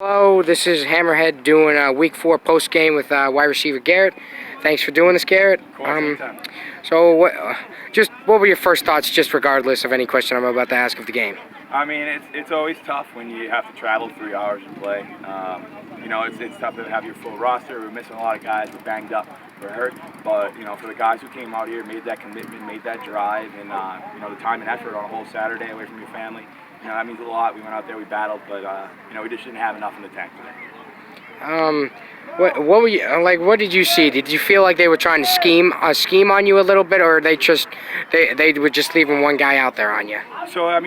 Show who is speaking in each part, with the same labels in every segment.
Speaker 1: Hello, this is Hammerhead doing a Week 4 post game with wide receiver Garrett. Thanks for doing this, Garrett.
Speaker 2: Of course, anytime.
Speaker 1: So, what were your first thoughts, just regardless of any question I'm about to ask of the game?
Speaker 2: I mean, it's always tough when you have to travel 3 hours and play. It's tough to have your full roster. We're missing a lot of guys. We're banged up. We're hurt. But, for the guys who came out here, made that commitment, made that drive, and, the time and effort on a whole Saturday away from your family, that means a lot. We went out there, we battled, but, we just didn't have enough in the tank today.
Speaker 1: What were you like? What did you see? Did you feel like they were trying to scheme on you a little bit, or they were just leaving one guy out there on you?
Speaker 2: So at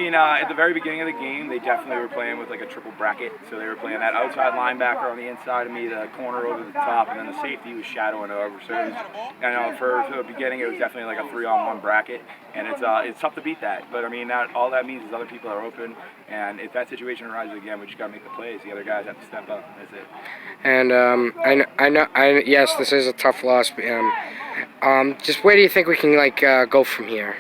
Speaker 2: the very beginning of the game, they definitely were playing with like a triple bracket. So they were playing that outside linebacker on the inside of me, the corner over the top, and then the safety was shadowing over. So it was, for the beginning, it was definitely like a 3-on-1 bracket, and it's tough to beat that. But all that means is other people are open, and if that situation arises again, we just got to make the plays. The other guys have to step up. That's it.
Speaker 1: And yes, this is a tough loss. Just where do you think we can go from here?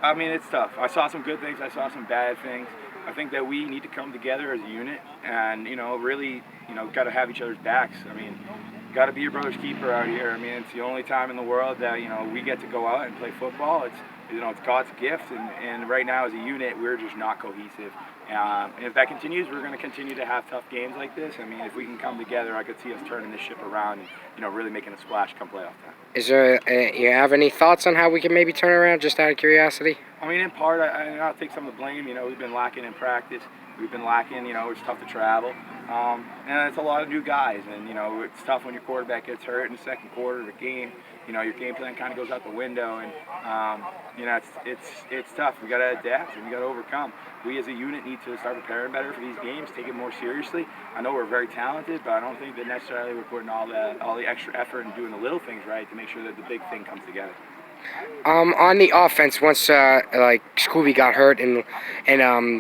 Speaker 2: I mean, it's tough. I saw some good things. I saw some bad things. I think that we need to come together as a unit, and really, got to have each other's backs. Got to be your brother's keeper out here. It's the only time in the world that we get to go out and play football. It's God's gift, and right now as a unit, we're just not cohesive. And if that continues, we're going to continue to have tough games like this. If we can come together, I could see us turning this ship around and really making a splash come playoff time.
Speaker 1: Is there you have any thoughts on how we can maybe turn around, just out of curiosity?
Speaker 2: In part, I'll take some of the blame. We've been lacking in practice. We've been lacking. It's tough to travel. And it's a lot of new guys. And, it's tough when your quarterback gets hurt in the second quarter of the game. Your game plan kind of goes out the window. And, it's tough. We got to adapt and we got to overcome. We as a unit need to start preparing better for these games, take it more seriously. I know we're very talented, but I don't think that necessarily we're putting all the extra effort and doing the little things right to make sure that the big thing comes together.
Speaker 1: On the offense, once Scooby got hurt and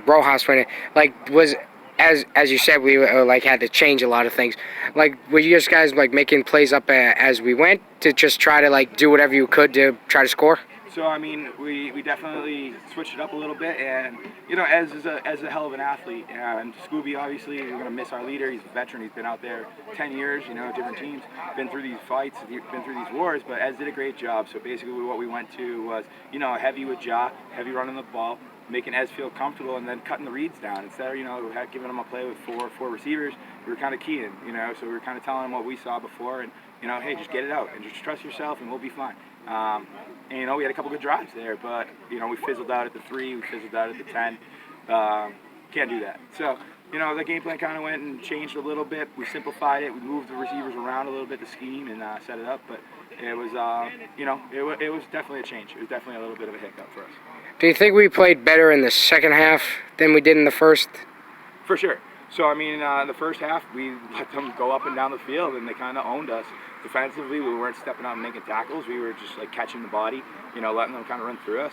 Speaker 1: Rojas went in, was as you said, we had to change a lot of things. Were you guys making plays up as we went to just try to do whatever you could to try to score?
Speaker 2: So we definitely switched it up a little bit, and as a hell of an athlete, and Scooby obviously we're gonna miss our leader. He's a veteran. He's been out there 10 years. Different teams, been through these fights, been through these wars. But Ez did a great job. So basically, what we went to was heavy with Ja, heavy running the ball, making Ez feel comfortable, and then cutting the reads down. Instead of giving him a play with four receivers, we were kind of keying. So we were kind of telling him what we saw before, and hey, just get it out and just trust yourself, and we'll be fine. And we had a couple good drives there, but we fizzled out at the 3, we fizzled out at the 10. Can't do that. So the game plan kind of went and changed a little bit. We simplified it. We moved the receivers around a little bit to scheme and set it up. But it was it was definitely a change. It was definitely a little bit of a hiccup for us.
Speaker 1: Do you think we played better in the second half than we did in the first?
Speaker 2: For sure. So the first half we let them go up and down the field, and they kind of owned us. Defensively, we weren't stepping out and making tackles. We were just catching the body, letting them kind of run through us.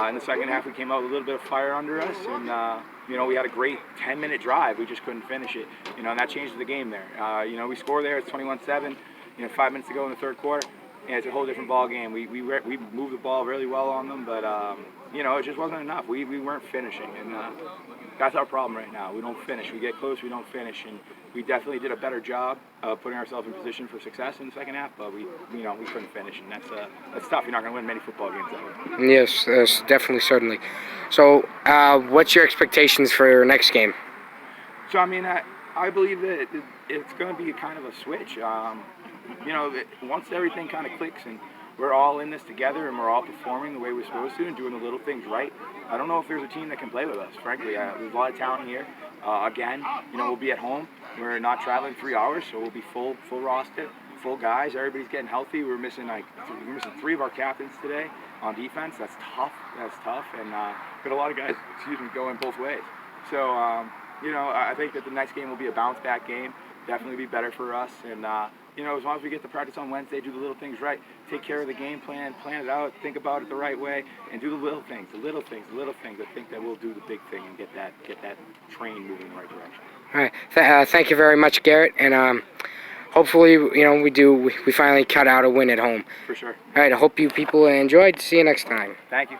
Speaker 2: In the second half, we came out with a little bit of fire under us, and we had a great 10-minute drive. We just couldn't finish it, and that changed the game there. We score there. It's 21-7. 5 minutes to go in the third quarter, and it's a whole different ball game. We moved the ball really well on them, but it just wasn't enough. We weren't finishing, and that's our problem right now. We don't finish. We get close, we don't finish, and we definitely did a better job of putting ourselves in position for success in the second half, but we couldn't finish, and that's tough. You're not going to win many football games that way.
Speaker 1: Yes, definitely, certainly. So, what's your expectations for your next game?
Speaker 2: So, I believe that it's going to be kind of a switch. Once everything kind of clicks and we're all in this together and we're all performing the way we're supposed to and doing the little things right, I don't know if there's a team that can play with us, frankly. There's a lot of talent here. Again, we'll be at home. We're not traveling 3 hours, so we'll be full roster, full guys. Everybody's getting healthy. We're missing 3 of our captains today on defense. That's tough. And got a lot of guys, going both ways. So, I think that the next game will be a bounce-back game. Definitely be better for us. And, as long as we get to practice on Wednesday, do the little things right, take care of the game plan it out, think about it the right way, and do the little things. I think that we'll do the big thing and get that train moving in the right direction.
Speaker 1: All right. Thank you very much, Garrett. And hopefully, we finally cut out a win at home.
Speaker 2: For sure.
Speaker 1: All right. I hope you people enjoyed. See you next time.
Speaker 2: Thank you.